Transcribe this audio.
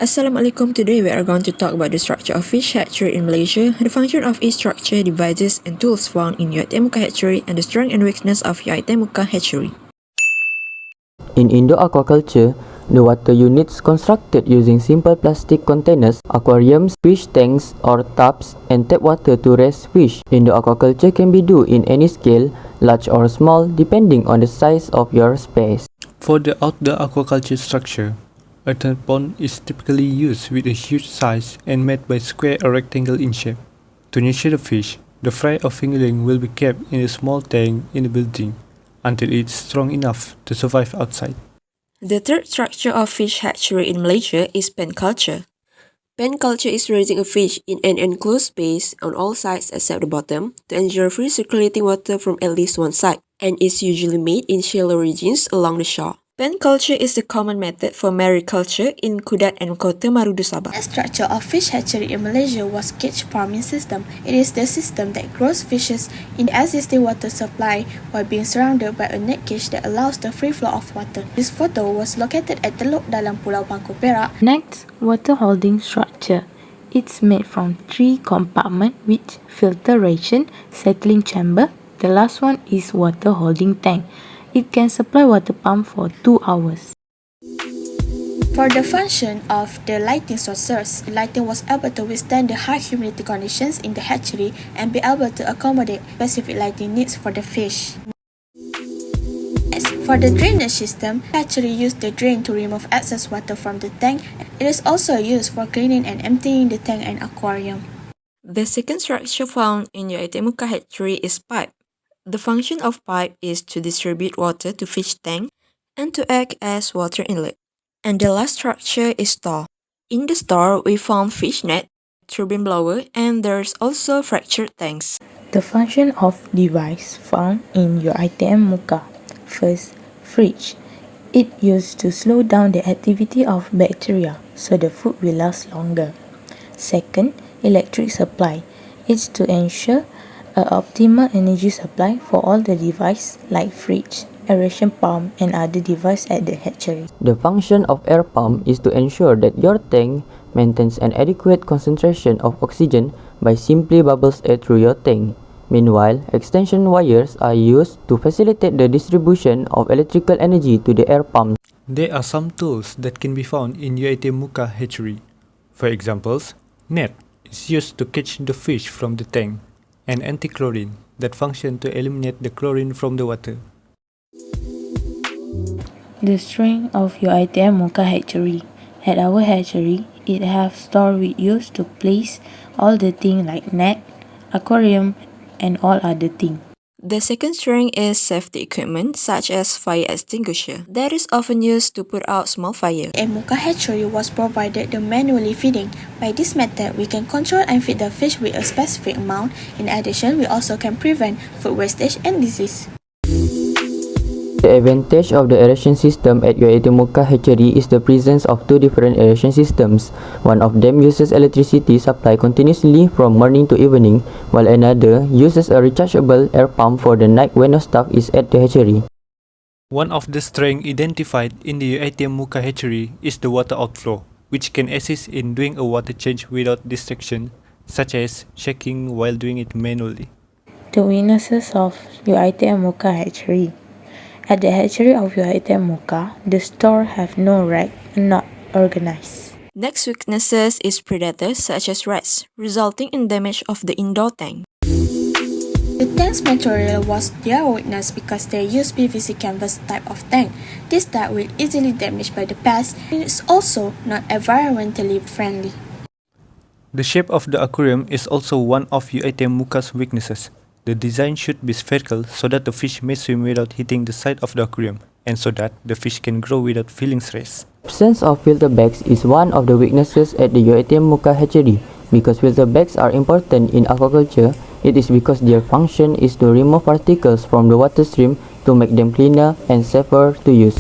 Assalamualaikum. Today we are going to talk about the structure of fish hatchery in Malaysia, the function of each structure, devices and tools found in UiTM Hatchery, and the strength and weakness of UiTM Hatchery. In indoor aquaculture, the water units constructed using simple plastic containers, aquariums, fish tanks or tubs, and tap water to raise fish. Indoor aquaculture can be done in any scale, large or small, depending on the size of your space. For the outdoor aquaculture structure, a earthen pond is typically used with a huge size and made by square or rectangle in shape. To nurture the fish, the fry or fingerling will be kept in a small tank in the building until it is strong enough to survive outside. The third structure of fish hatchery in Malaysia is pen culture. Pen culture is raising a fish in an enclosed space on all sides except the bottom to ensure free circulating water from at least one side, and is usually made in shallow regions along the shore. Pen culture is the common method for mariculture in Kudat and Kota Marudu, Sabah. The structure of fish hatchery in Malaysia was cage farming system. It is the system that grows fishes in the existing water supply while being surrounded by a net cage that allows the free flow of water. This photo was located at Teluk Dalam Pulau Bangku Perak. Next, water holding structure. It's made from 3 compartments with filtration, settling chamber. The last one is water holding tank. It can supply water pump for 2 hours. For the function of the lighting sources, lighting was able to withstand the high humidity conditions in the hatchery and be able to accommodate specific lighting needs for the fish. Next, for the drainage system, hatchery used the drain to remove excess water from the tank. It is also used for cleaning and emptying the tank and aquarium. The second structure found in UiTM Hatchery is pipe. The function of pipe is to distribute water to fish tank and to act as water inlet. And the last structure is store. In the store, we found fish net, turbine blower, and there's also fractured tanks. The function of device found in your UiTM Muka. First, fridge. It used to slow down the activity of bacteria so the food will last longer. Second, electric supply. It's to ensure an optimal energy supply for all the devices like fridge, aeration pump and other devices at the hatchery. The function of air pump is to ensure that your tank maintains an adequate concentration of oxygen by simply bubbles air through your tank. Meanwhile, extension wires are used to facilitate the distribution of electrical energy to the air pump. There are some tools that can be found in UiTM Muka hatchery. For examples, net is used to catch the fish from the tank, and anti-chlorine that function to eliminate the chlorine from the water. The strength of your UiTM Muka hatchery. At our hatchery, it have store we use to place all the things like net, aquarium and all other things. The second strength is safety equipment such as fire extinguisher that is often used to put out small fire. A Muka hatchery was provided the manually feeding. By this method, we can control and feed the fish with a specific amount. In addition, we also can prevent food wastage and disease. The advantage of the aeration system at UiTM Muka hatchery is the presence of 2 different aeration systems. One of them uses electricity supply continuously from morning to evening, while another uses a rechargeable air pump for the night when no staff is at the hatchery. One of the strengths identified in the UiTM Muka hatchery is the water outflow, which can assist in doing a water change without distraction, such as shaking while doing it manually. The weaknesses of your UiTM Muka hatchery. At the hatchery of your UiTM Muka, the store have no rack and not organized. Next weaknesses is predators such as rats, resulting in damage of the indoor tank. The tank's material was their weakness because they use PVC canvas type of tank. This type will easily damaged by the pests and is also not environmentally friendly. The shape of the aquarium is also one of UiTM Muka's weaknesses. The design should be spherical so that the fish may swim without hitting the side of the aquarium, and so that the fish can grow without feeling stress. Absence of filter bags is one of the weaknesses at the UiTM Muka hatchery. Because filter bags are important in aquaculture, it is because their function is to remove particles from the water stream to make them cleaner and safer to use.